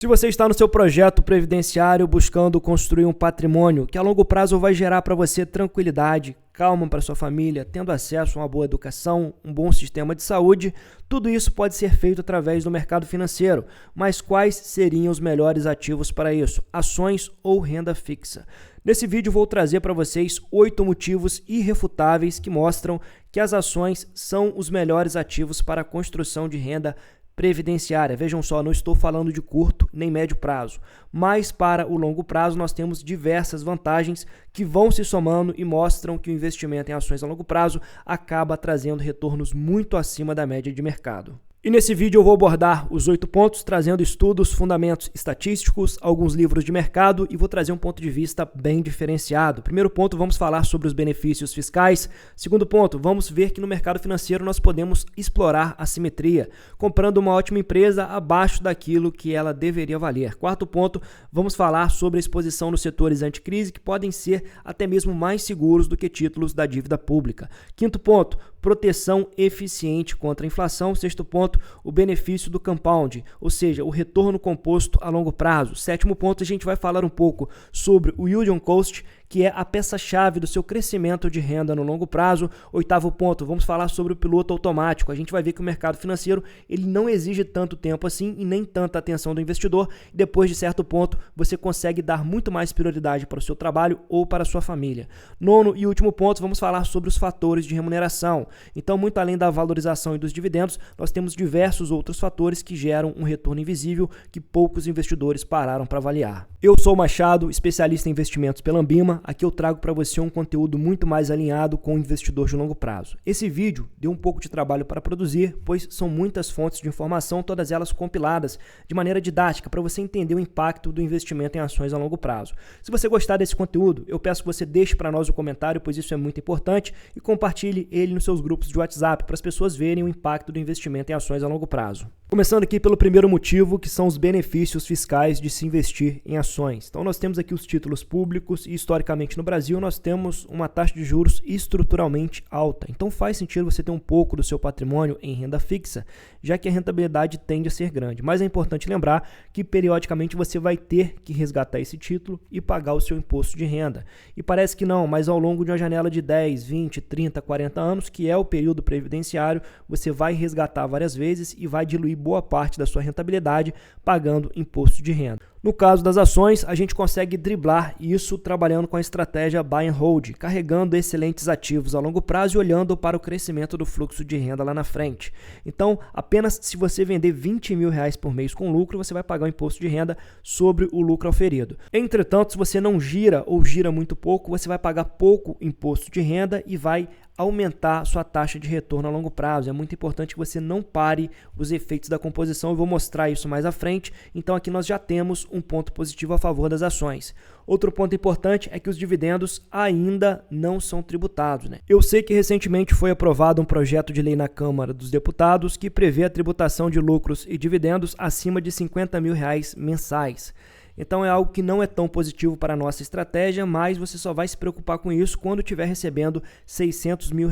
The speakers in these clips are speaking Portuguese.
Se você está no seu projeto previdenciário buscando construir um patrimônio que a longo prazo vai gerar para você tranquilidade, calma para sua família, tendo acesso a uma boa educação, um bom sistema de saúde, tudo isso pode ser feito através do mercado financeiro. Mas quais seriam os melhores ativos para isso? Ações ou renda fixa? Nesse vídeo vou trazer para vocês 8 motivos irrefutáveis que mostram que as ações são os melhores ativos para a construção de renda previdenciária. Vejam só, não estou falando de curto nem médio prazo, mas para o longo prazo nós temos diversas vantagens que vão se somando e mostram que o investimento em ações a longo prazo acaba trazendo retornos muito acima da média de mercado. E nesse vídeo eu vou abordar os 8 pontos, trazendo estudos, fundamentos estatísticos, alguns livros de mercado e vou trazer um ponto de vista bem diferenciado. Primeiro ponto, vamos falar sobre os benefícios fiscais. Segundo ponto, vamos ver que no mercado financeiro nós podemos explorar a simetria, comprando uma ótima empresa abaixo daquilo que ela deveria valer. Quarto ponto, vamos falar sobre a exposição nos setores anticrise que podem ser até mesmo mais seguros do que títulos da dívida pública. Quinto ponto, proteção eficiente contra a inflação. Sexto ponto, o benefício do compound, ou seja, o retorno composto a longo prazo. Sétimo ponto, a gente vai falar um pouco sobre o yield on cost, que é a peça-chave do seu crescimento de renda no longo prazo. Oitavo ponto, vamos falar sobre o piloto automático. A gente vai ver que o mercado financeiro ele não exige tanto tempo assim e nem tanta atenção do investidor. Depois de certo ponto, você consegue dar muito mais prioridade para o seu trabalho ou para a sua família. Nono e último ponto, vamos falar sobre os fatores de remuneração. Então, muito além da valorização e dos dividendos, nós temos diversos outros fatores que geram um retorno invisível que poucos investidores pararam para avaliar. Eu sou o Machado, especialista em investimentos pela Ambima. Aqui eu trago para você um conteúdo muito mais alinhado com o investidor de longo prazo. Esse vídeo deu um pouco de trabalho para produzir, pois são muitas fontes de informação, todas elas compiladas de maneira didática para você entender o impacto do investimento em ações a longo prazo. Se você gostar desse conteúdo, eu peço que você deixe para nós o comentário, pois isso é muito importante, e compartilhe ele nos seus grupos de WhatsApp para as pessoas verem o impacto do investimento em ações a longo prazo. Começando aqui pelo primeiro motivo, que são os benefícios fiscais de se investir em ações. Então nós temos aqui os títulos públicos e historicamente no Brasil nós temos uma taxa de juros estruturalmente alta. Então faz sentido você ter um pouco do seu patrimônio em renda fixa, já que a rentabilidade tende a ser grande. Mas é importante lembrar que periodicamente você vai ter que resgatar esse título e pagar o seu imposto de renda. E parece que não, mas ao longo de uma janela de 10, 20, 30, 40 anos, que é o período previdenciário, você vai resgatar várias vezes e vai diluir boa parte da sua rentabilidade pagando imposto de renda. No caso das ações, a gente consegue driblar isso trabalhando com a estratégia Buy and Hold, carregando excelentes ativos a longo prazo e olhando para o crescimento do fluxo de renda lá na frente. Então, apenas se você vender R$20 mil por mês com lucro, você vai pagar o imposto de renda sobre o lucro auferido. Entretanto, se você não gira ou gira muito pouco, você vai pagar pouco imposto de renda e vai aumentar sua taxa de retorno a longo prazo. É muito importante que você não pare os efeitos da composição. Eu vou mostrar isso mais à frente. Então aqui nós já temos um ponto positivo a favor das ações. Outro ponto importante é que os dividendos ainda não são tributados, né? Eu sei que recentemente foi aprovado um projeto de lei na Câmara dos Deputados que prevê a tributação de lucros e dividendos acima de R$50 mil mensais. Então é algo que não é tão positivo para a nossa estratégia, mas você só vai se preocupar com isso quando estiver recebendo R$600 mil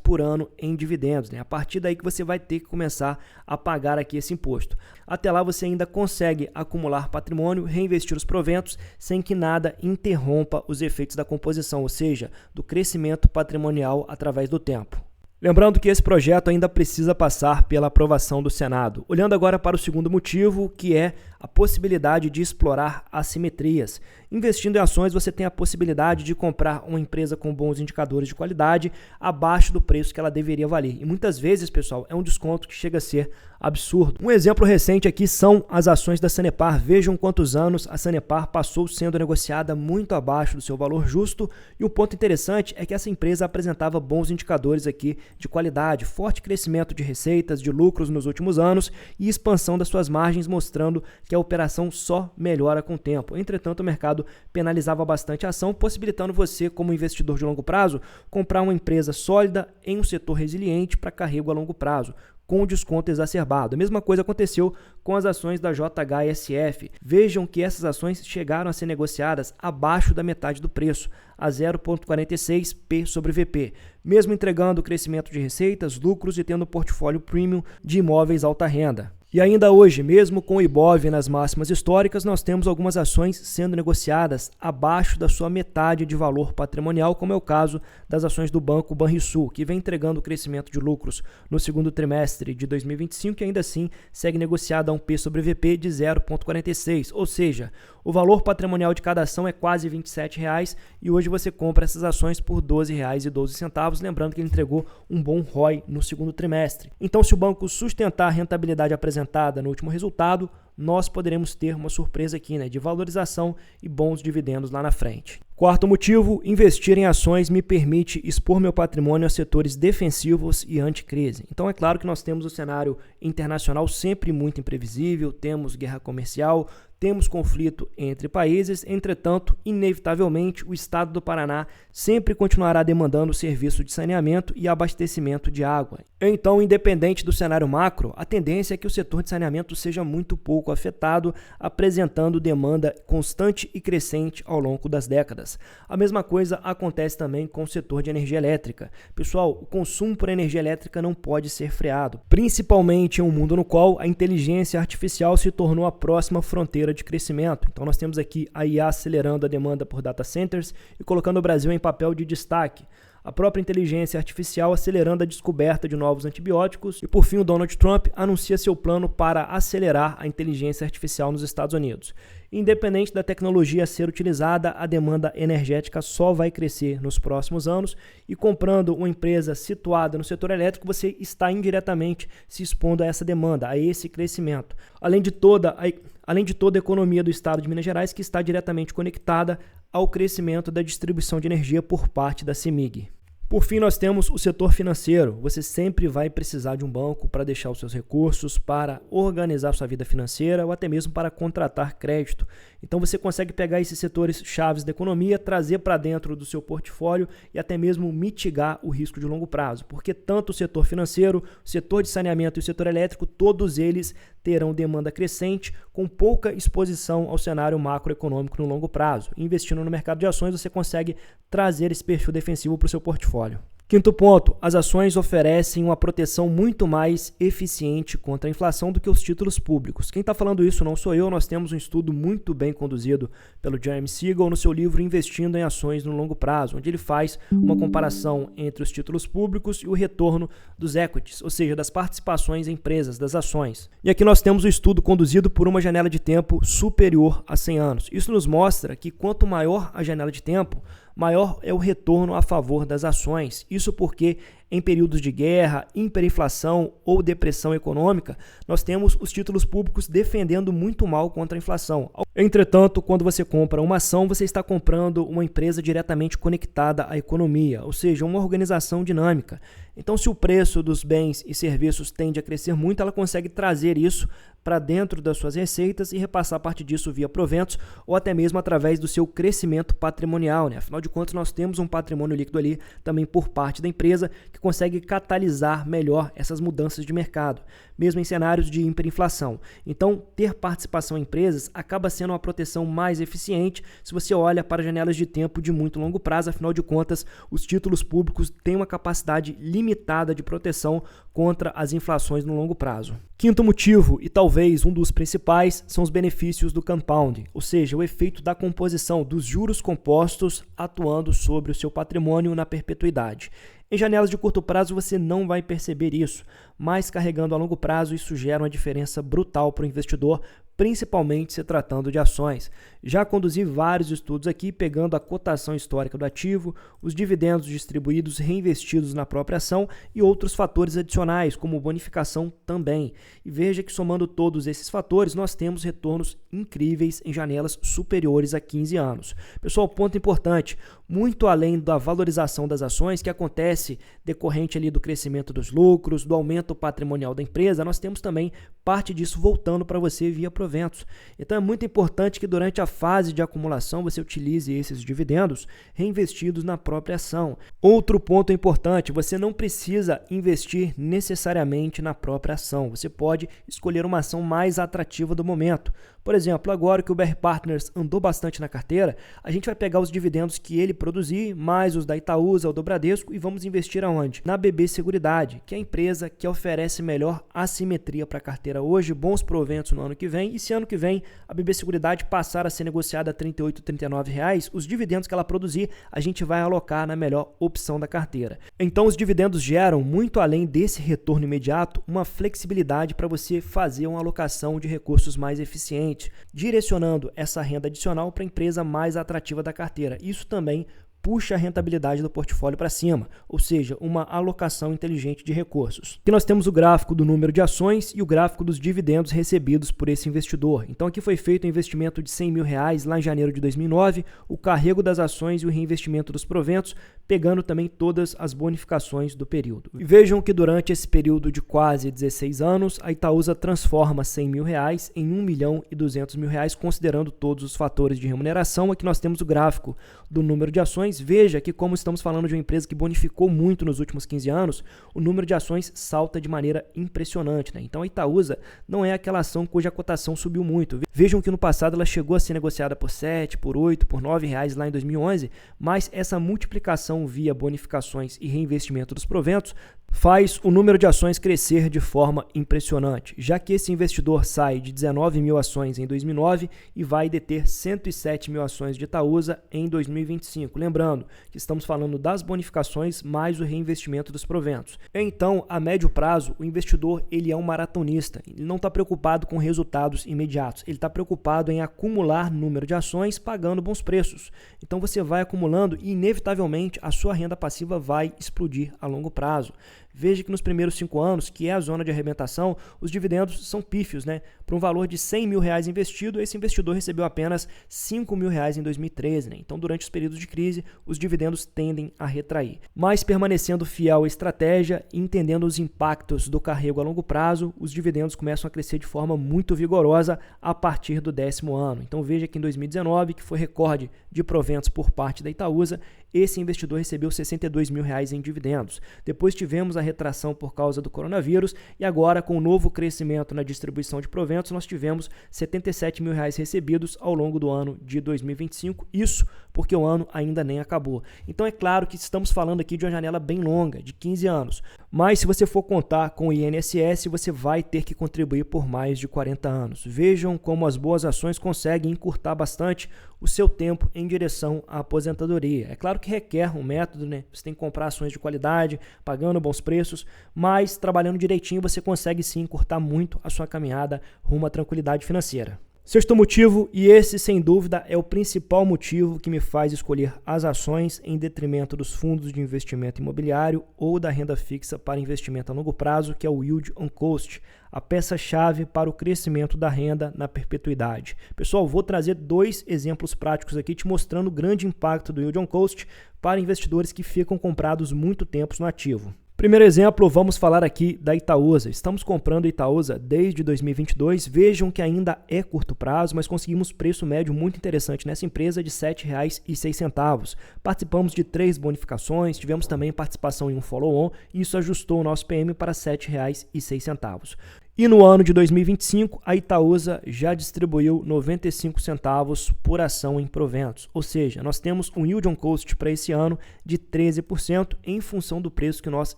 por ano em dividendos, né? A partir daí que você vai ter que começar a pagar aqui esse imposto. Até lá você ainda consegue acumular patrimônio, reinvestir os proventos sem que nada interrompa os efeitos da composição, ou seja, do crescimento patrimonial através do tempo. Lembrando que esse projeto ainda precisa passar pela aprovação do Senado. Olhando agora para o segundo motivo, que é a possibilidade de explorar assimetrias. Investindo em ações, você tem a possibilidade de comprar uma empresa com bons indicadores de qualidade abaixo do preço que ela deveria valer. E muitas vezes, pessoal, é um desconto que chega a ser absurdo. Um exemplo recente aqui são as ações da Sanepar. Vejam quantos anos a Sanepar passou sendo negociada muito abaixo do seu valor justo. E um ponto interessante é que essa empresa apresentava bons indicadores aqui de qualidade, forte crescimento de receitas, de lucros nos últimos anos e expansão das suas margens, mostrando que a operação só melhora com o tempo. Entretanto, o mercado penalizava bastante a ação, possibilitando você, como investidor de longo prazo, comprar uma empresa sólida em um setor resiliente para carrego a longo prazo, com desconto exacerbado. A mesma coisa aconteceu com as ações da JHSF. Vejam que essas ações chegaram a ser negociadas abaixo da metade do preço, a 0,46 P sobre VP, mesmo entregando crescimento de receitas, lucros e tendo um portfólio premium de imóveis alta renda. E ainda hoje, mesmo com o Ibov nas máximas históricas, nós temos algumas ações sendo negociadas abaixo da sua metade de valor patrimonial, como é o caso das ações do Banco Banrisul, que vem entregando crescimento de lucros no segundo trimestre de 2025, que ainda assim segue negociada a um P sobre VP de 0,46, ou seja, o valor patrimonial de cada ação é quase R$ 27,00 e hoje você compra essas ações por R$ 12,12, lembrando que ele entregou um bom ROI no segundo trimestre. Então, se o banco sustentar a rentabilidade apresentada no último resultado, nós poderemos ter uma surpresa aqui, de valorização e bons dividendos lá na frente. Quarto motivo, investir em ações me permite expor meu patrimônio a setores defensivos e anticrise. Então é claro que nós temos o cenário internacional sempre muito imprevisível, temos guerra comercial, temos conflito entre países, entretanto, inevitavelmente, o estado do Paraná sempre continuará demandando serviço de saneamento e abastecimento de água. Então, independente do cenário macro, a tendência é que o setor de saneamento seja muito pouco afetado, apresentando demanda constante e crescente ao longo das décadas. A mesma coisa acontece também com o setor de energia elétrica. Pessoal, o consumo por energia elétrica não pode ser freado, principalmente em um mundo no qual a inteligência artificial se tornou a próxima fronteira de crescimento. Então nós temos aqui a IA acelerando a demanda por data centers e colocando o Brasil em papel de destaque. A própria inteligência artificial acelerando a descoberta de novos antibióticos e, por fim, o Donald Trump anuncia seu plano para acelerar a inteligência artificial nos Estados Unidos. Independente da tecnologia a ser utilizada, a demanda energética só vai crescer nos próximos anos e comprando uma empresa situada no setor elétrico, você está indiretamente se expondo a essa demanda, a esse crescimento. Além de toda a economia do estado de Minas Gerais, que está diretamente conectada ao crescimento da distribuição de energia por parte da CEMIG. Por fim, nós temos o setor financeiro. Você sempre vai precisar de um banco para deixar os seus recursos, para organizar sua vida financeira ou até mesmo para contratar crédito. Então você consegue pegar esses setores chaves da economia, trazer para dentro do seu portfólio e até mesmo mitigar o risco de longo prazo, porque tanto o setor financeiro, o setor de saneamento e o setor elétrico, todos eles terão demanda crescente com pouca exposição ao cenário macroeconômico no longo prazo. Investindo no mercado de ações, você consegue trazer esse perfil defensivo para o seu portfólio. Quinto ponto, as ações oferecem uma proteção muito mais eficiente contra a inflação do que os títulos públicos. Quem está falando isso não sou eu, nós temos um estudo muito bem conduzido pelo Jeremy Siegel no seu livro Investindo em Ações no Longo Prazo, onde ele faz uma comparação entre os títulos públicos e o retorno dos equities, ou seja, das participações em empresas, das ações. E aqui nós temos o estudo conduzido por uma janela de tempo superior a 100 anos. Isso nos mostra que quanto maior a janela de tempo, maior é o retorno a favor das ações. Isso porque em períodos de guerra, hiperinflação ou depressão econômica, nós temos os títulos públicos defendendo muito mal contra a inflação. Entretanto, quando você compra uma ação, você está comprando uma empresa diretamente conectada à economia, ou seja, uma organização dinâmica. Então, se o preço dos bens e serviços tende a crescer muito, ela consegue trazer isso para dentro das suas receitas e repassar parte disso via proventos ou até mesmo através do seu crescimento patrimonial. Afinal de contas, nós temos um patrimônio líquido ali também por parte da empresa que consegue catalisar melhor essas mudanças de mercado, mesmo em cenários de hiperinflação. Então, ter participação em empresas acaba sendo uma proteção mais eficiente se você olha para janelas de tempo de muito longo prazo. Afinal de contas, os títulos públicos têm uma capacidade limitada de proteção contra as inflações no longo prazo. Quinto motivo, e talvez um dos principais, são os benefícios do compounding, ou seja, o efeito da composição dos juros compostos atuando sobre o seu patrimônio na perpetuidade. Em janelas de curto prazo você não vai perceber isso, mas carregando a longo prazo isso gera uma diferença brutal para o investidor, principalmente se tratando de ações. Já conduzi vários estudos aqui, pegando a cotação histórica do ativo, os dividendos distribuídos reinvestidos na própria ação e outros fatores adicionais, como bonificação também. E veja que somando todos esses fatores, nós temos retornos incríveis em janelas superiores a 15 anos. Pessoal, ponto importante, muito além da valorização das ações que acontece decorrente ali do crescimento dos lucros, do aumento patrimonial da empresa, nós temos também parte disso voltando para você via proventos. Então é muito importante que durante a fase de acumulação você utilize esses dividendos reinvestidos na própria ação. Outro ponto importante, você não precisa investir necessariamente na própria ação. Você pode escolher uma ação mais atrativa do momento. Por exemplo, agora que o BR Partners andou bastante na carteira, a gente vai pegar os dividendos que ele produzir, mais os da Itaúsa ou do Bradesco, e vamos investir aonde? Na BB Seguridade, que é a empresa que oferece melhor assimetria para a carteira hoje, bons proventos no ano que vem, e se ano que vem a BB Seguridade passar a ser negociada a R$ 38, R$ 39, os dividendos que ela produzir, a gente vai alocar na melhor opção da carteira. Então os dividendos geram, muito além desse retorno imediato, uma flexibilidade para você fazer uma alocação de recursos mais eficiente, direcionando essa renda adicional para a empresa mais atrativa da carteira. Isso também puxa a rentabilidade do portfólio para cima, ou seja, uma alocação inteligente de recursos. Aqui nós temos o gráfico do número de ações e o gráfico dos dividendos recebidos por esse investidor. Então aqui foi feito um investimento de R$100 mil lá em janeiro de 2009, o carrego das ações e o reinvestimento dos proventos, pegando também todas as bonificações do período. E vejam que durante esse período de quase 16 anos, a Itaúsa transforma R$100 mil em R$1.200.000, considerando todos os fatores de remuneração. Aqui nós temos o gráfico do número de ações. Veja que, como estamos falando de uma empresa que bonificou muito nos últimos 15 anos, o número de ações salta de maneira impressionante, né? Então a Itaúsa não é aquela ação cuja cotação subiu muito. Vejam que no passado ela chegou a ser negociada por 7, por 8, por R$9 lá em 2011, mas essa multiplicação via bonificações e reinvestimento dos proventos faz o número de ações crescer de forma impressionante, já que esse investidor sai de 19 mil ações em 2009 e vai deter 107 mil ações de Itaúsa em 2025. Lembrando que estamos falando das bonificações mais o reinvestimento dos proventos. Então, a médio prazo, o investidor ele é um maratonista. Ele não está preocupado com resultados imediatos. Ele está preocupado em acumular número de ações pagando bons preços. Então, você vai acumulando e, inevitavelmente, a sua renda passiva vai explodir a longo prazo. Veja que nos primeiros 5 anos, que é a zona de arrebentação, os dividendos são pífios, né? Para um valor de R$100 mil investido, esse investidor recebeu apenas R$5 mil em 2013, né? Então, durante os períodos de crise, os dividendos tendem a retrair. Mas permanecendo fiel à estratégia e entendendo os impactos do carrego a longo prazo, os dividendos começam a crescer de forma muito vigorosa a partir do 10º ano. Então, veja que em 2019, que foi recorde de proventos por parte da Itaúsa, esse investidor recebeu R$62 mil em dividendos. Depois tivemos a retração por causa do coronavírus e agora, com o novo crescimento na distribuição de proventos, nós tivemos R$77 mil recebidos ao longo do ano de 2025. Isso porque o ano ainda nem acabou. Então é claro que estamos falando aqui de uma janela bem longa, de 15 anos. Mas se você for contar com o INSS, você vai ter que contribuir por mais de 40 anos. Vejam como as boas ações conseguem encurtar bastante o seu tempo em direção à aposentadoria. É claro que requer um método, né? Você tem que comprar ações de qualidade, pagando bons preços, mas trabalhando direitinho você consegue sim encurtar muito a sua caminhada rumo à tranquilidade financeira. Sexto motivo, e esse sem dúvida é o principal motivo que me faz escolher as ações em detrimento dos fundos de investimento imobiliário ou da renda fixa para investimento a longo prazo, que é o Yield on Cost, a peça-chave para o crescimento da renda na perpetuidade. Pessoal, vou trazer 2 exemplos práticos aqui te mostrando o grande impacto do Yield on Cost para investidores que ficam comprados muito tempo no ativo. Primeiro exemplo, vamos falar aqui da Itaúsa. Estamos comprando a Itaúsa desde 2022. Vejam que ainda é curto prazo, mas conseguimos preço médio muito interessante nessa empresa de R$ 7,06. Participamos de 3 bonificações, tivemos também participação em um follow-on e isso ajustou o nosso PM para R$ 7,06. E no ano de 2025, a Itaúsa já distribuiu 95 centavos por ação em proventos. Ou seja, nós temos um yield on cost para esse ano de 13% em função do preço que nós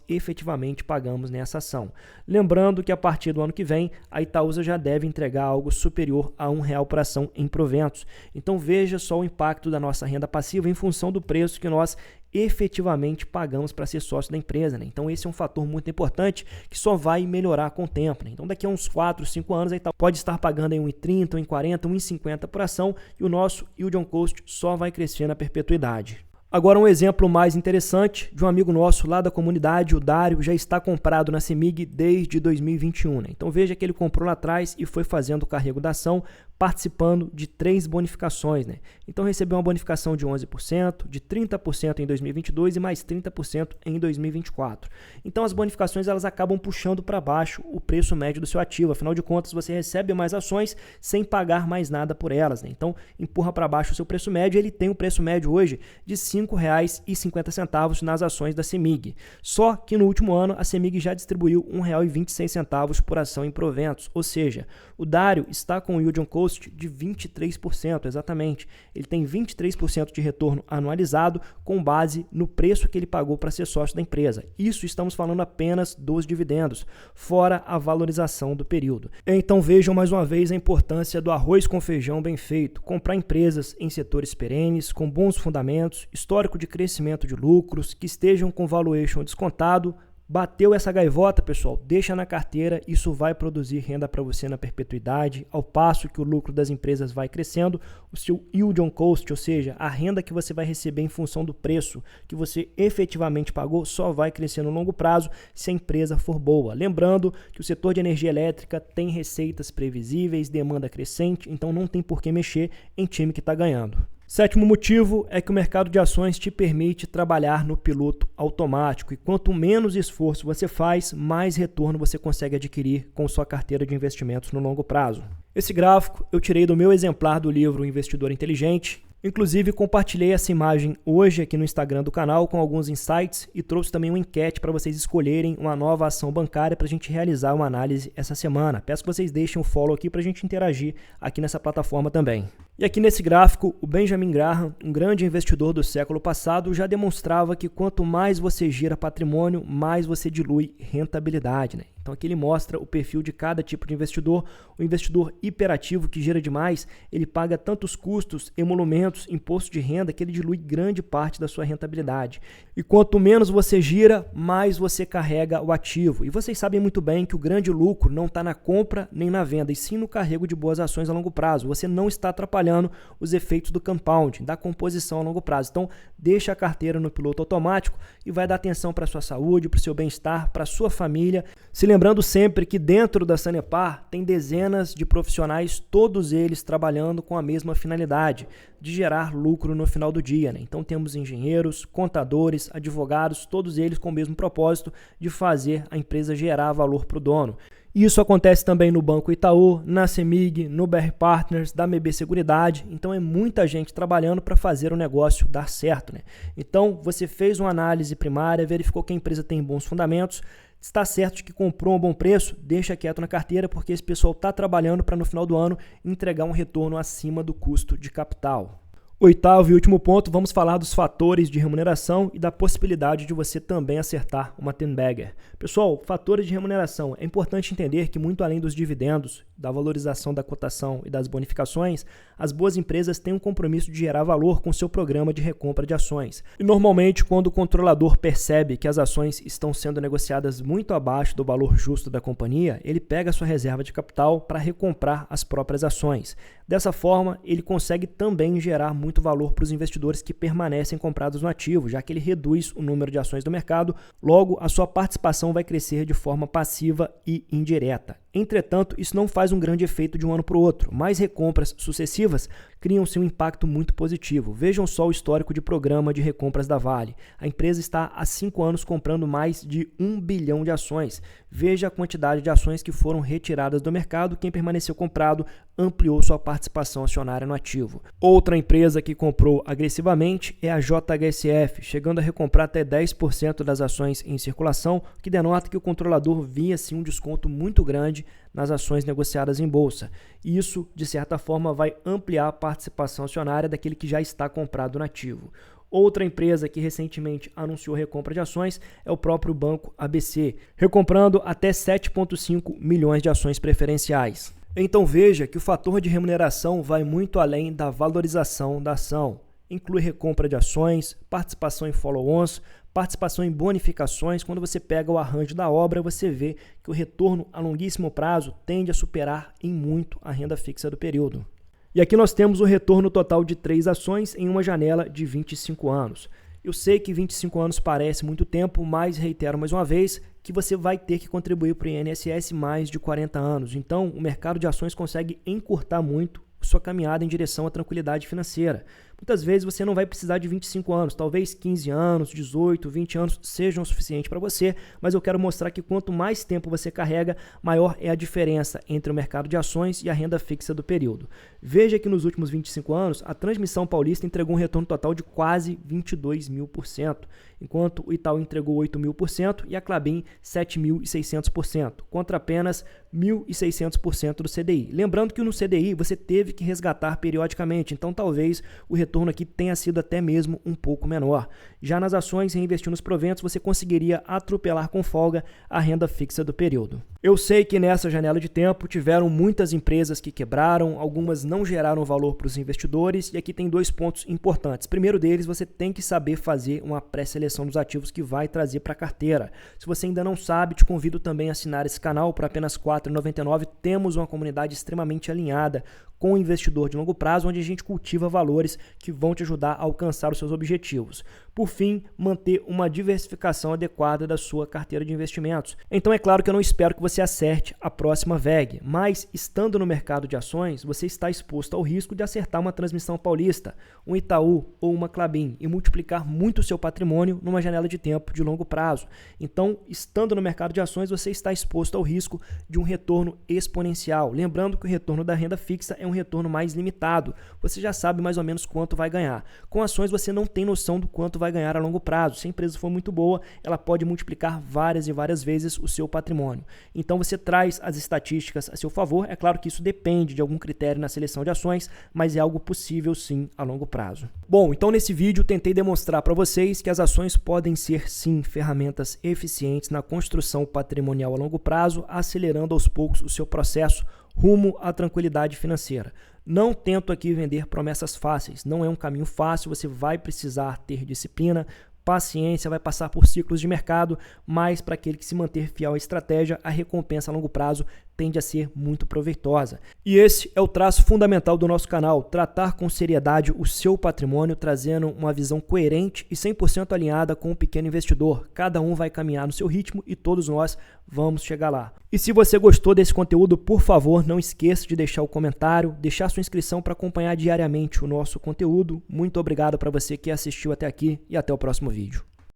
efetivamente pagamos nessa ação. Lembrando que a partir do ano que vem, a Itaúsa já deve entregar algo superior a R$1 por ação em proventos. Então veja só o impacto da nossa renda passiva em função do preço que nós efetivamente pagamos para ser sócio da empresa, né? Então esse é um fator muito importante que só vai melhorar com o tempo, né? Então daqui a uns 4, 5 anos a Itaúsa pode estar pagando em 1,30, 1,40, 1,50 por ação e o nosso yield on cost só vai crescer na perpetuidade. Agora um exemplo mais interessante de um amigo nosso lá da comunidade, o Dário, já está comprado na CEMIG desde 2021. Né? Então veja que ele comprou lá atrás e foi fazendo o carrego da ação, participando de 3 bonificações. Né? Então recebeu uma bonificação de 11%, de 30% em 2022 e mais 30% em 2024. Então as bonificações elas acabam puxando para baixo o preço médio do seu ativo. Afinal de contas, você recebe mais ações sem pagar mais nada por elas. Né? Então empurra para baixo o seu preço médio. Ele tem um preço médio hoje de R$ 5,50 nas ações da CEMIG. Só que no último ano a CEMIG já distribuiu R$ 1,26 por ação em proventos. Ou seja, o Dário está com o yield on cost Coast de 23%, exatamente. Ele tem 23% de retorno anualizado com base no preço que ele pagou para ser sócio da empresa. Isso estamos falando apenas dos dividendos, fora a valorização do período. Então vejam mais uma vez a importância do arroz com feijão bem feito. Comprar empresas em setores perenes, com bons fundamentos, histórico de crescimento de lucros, que estejam com valuation descontado. Bateu essa gaivota, pessoal, deixa na carteira, isso vai produzir renda para você na perpetuidade, ao passo que o lucro das empresas vai crescendo, o seu yield on cost, ou seja, a renda que você vai receber em função do preço que você efetivamente pagou, só vai crescer no longo prazo se a empresa for boa. Lembrando que o setor de energia elétrica tem receitas previsíveis, demanda crescente, então não tem por que mexer em time que está ganhando. Sétimo motivo é que o mercado de ações te permite trabalhar no piloto automático e quanto menos esforço você faz, mais retorno você consegue adquirir com sua carteira de investimentos no longo prazo. Esse gráfico eu tirei do meu exemplar do livro O Investidor Inteligente. Inclusive, compartilhei essa imagem hoje aqui no Instagram do canal com alguns insights e trouxe também uma enquete para vocês escolherem uma nova ação bancária para a gente realizar uma análise essa semana. Peço que vocês deixem um follow aqui para a gente interagir aqui nessa plataforma também. E aqui nesse gráfico, o Benjamin Graham, um grande investidor do século passado, já demonstrava que quanto mais você gira patrimônio, mais você dilui rentabilidade, né? Então aqui ele mostra o perfil de cada tipo de investidor. O investidor hiperativo que gira demais, ele paga tantos custos, emolumentos, imposto de renda que ele dilui grande parte da sua rentabilidade. E quanto menos você gira, mais você carrega o ativo. E vocês sabem muito bem que o grande lucro não está na compra nem na venda, e sim no carrego de boas ações a longo prazo. Você não está atrapalhando os efeitos do compounding, da composição a longo prazo. Então, deixa a carteira no piloto automático e vai dar atenção para a sua saúde, para o seu bem-estar, para a sua família. Se lembrando sempre que dentro da Sanepar tem dezenas de profissionais, todos eles trabalhando com a mesma finalidade, de gerar lucro no final do dia, né? Então, temos engenheiros, contadores, advogados, todos eles com o mesmo propósito de fazer a empresa gerar valor para o dono. Isso acontece também no Banco Itaú, na CEMIG, no BR Partners, da MB Seguridade. Então é muita gente trabalhando para fazer o negócio dar certo, né? Então você fez uma análise primária, verificou que a empresa tem bons fundamentos, está certo de que comprou um bom preço, deixa quieto na carteira porque esse pessoal está trabalhando para no final do ano entregar um retorno acima do custo de capital. Oitavo e último ponto, vamos falar dos fatores de remuneração e da possibilidade de você também acertar uma 10-bagger. Pessoal, fatores de remuneração. É importante entender que muito além dos dividendos, da valorização da cotação e das bonificações, as boas empresas têm um compromisso de gerar valor com seu programa de recompra de ações. E normalmente, quando o controlador percebe que as ações estão sendo negociadas muito abaixo do valor justo da companhia, ele pega a sua reserva de capital para recomprar as próprias ações. Dessa forma, ele consegue também gerar muito valor para os investidores que permanecem comprados no ativo, já que ele reduz o número de ações do mercado, logo a sua participação vai crescer de forma passiva e indireta. Entretanto, isso não faz um grande efeito de um ano para o outro, mas recompras sucessivas criam-se um impacto muito positivo. Vejam só o histórico de programa de recompras da Vale. A empresa está há 5 anos comprando mais de 1 bilhão de ações. Veja a quantidade de ações que foram retiradas do mercado. Quem permaneceu comprado ampliou sua participação acionária no ativo. Outra empresa que comprou agressivamente é a JHSF, chegando a recomprar até 10% das ações em circulação, que denota que o controlador via sim um desconto muito grande nas ações negociadas em bolsa. Isso, de certa forma, vai ampliar a participação acionária daquele que já está comprado no ativo. Outra empresa que recentemente anunciou recompra de ações é o próprio Banco ABC, recomprando até 7,5 milhões de ações preferenciais. Então veja que o fator de remuneração vai muito além da valorização da ação. Inclui recompra de ações, participação em follow-ons, participação em bonificações. Quando você pega o arranjo da obra, você vê que o retorno a longuíssimo prazo tende a superar em muito a renda fixa do período. E aqui nós temos o retorno total de 3 ações em uma janela de 25 anos. Eu sei que 25 anos parece muito tempo, mas reitero mais uma vez que você vai ter que contribuir para o INSS mais de 40 anos. Então, o mercado de ações consegue encurtar muito sua caminhada em direção à tranquilidade financeira. Muitas vezes você não vai precisar de 25 anos, talvez 15 anos, 18, 20 anos sejam o suficiente para você, mas eu quero mostrar que quanto mais tempo você carrega, maior é a diferença entre o mercado de ações e a renda fixa do período. Veja que nos últimos 25 anos, a Transmissão Paulista entregou um retorno total de quase 22.000%, enquanto o Itaú entregou 8.000% e a Klabin 7.600%, contra apenas 1.600% do CDI. Lembrando que no CDI você teve que resgatar periodicamente, então talvez o retorno aqui tenha sido até mesmo um pouco menor. Já nas ações, reinvestindo nos proventos, você conseguiria atropelar com folga a renda fixa do período. Eu sei que nessa janela de tempo tiveram muitas empresas que quebraram, algumas não geraram valor para os investidores, e aqui tem 2 pontos importantes. Primeiro deles, você tem que saber fazer uma pré-seleção dos ativos que vai trazer para a carteira. Se você ainda não sabe, te convido também a assinar esse canal. Por apenas R$ 4,99 temos uma comunidade extremamente alinhada com o investidor de longo prazo, onde a gente cultiva valores que vão te ajudar a alcançar os seus objetivos. Por fim, manter uma diversificação adequada da sua carteira de investimentos. Então é claro que eu não espero que você acerte a próxima VEG, mas estando no mercado de ações, você está exposto ao risco de acertar uma Transmissão Paulista, um Itaú ou uma Klabin e multiplicar muito o seu patrimônio numa janela de tempo de longo prazo. Então, estando no mercado de ações, você está exposto ao risco de um retorno exponencial. Lembrando que o retorno da renda fixa é um retorno mais limitado. Você já sabe mais ou menos quanto vai ganhar. Com ações, você não tem noção do quanto vai ganhar a longo prazo. Se a empresa for muito boa, ela pode multiplicar várias e várias vezes o seu patrimônio. Então, você traz as estatísticas a seu favor. É claro que isso depende de algum critério na seleção de ações, mas é algo possível sim a longo prazo. Bom, então nesse vídeo tentei demonstrar para vocês que as ações podem ser sim ferramentas eficientes na construção patrimonial a longo prazo, acelerando aos poucos o seu processo rumo à tranquilidade financeira. Não tento aqui vender promessas fáceis, não é um caminho fácil, você vai precisar ter disciplina, paciência, vai passar por ciclos de mercado, mas para aquele que se manter fiel à estratégia, a recompensa a longo prazo tende a ser muito proveitosa. E esse é o traço fundamental do nosso canal, tratar com seriedade o seu patrimônio, trazendo uma visão coerente e 100% alinhada com o pequeno investidor. Cada um vai caminhar no seu ritmo e todos nós vamos chegar lá. E se você gostou desse conteúdo, por favor, não esqueça de deixar o comentário, deixar sua inscrição para acompanhar diariamente o nosso conteúdo. Muito obrigado para você que assistiu até aqui e até o próximo vídeo.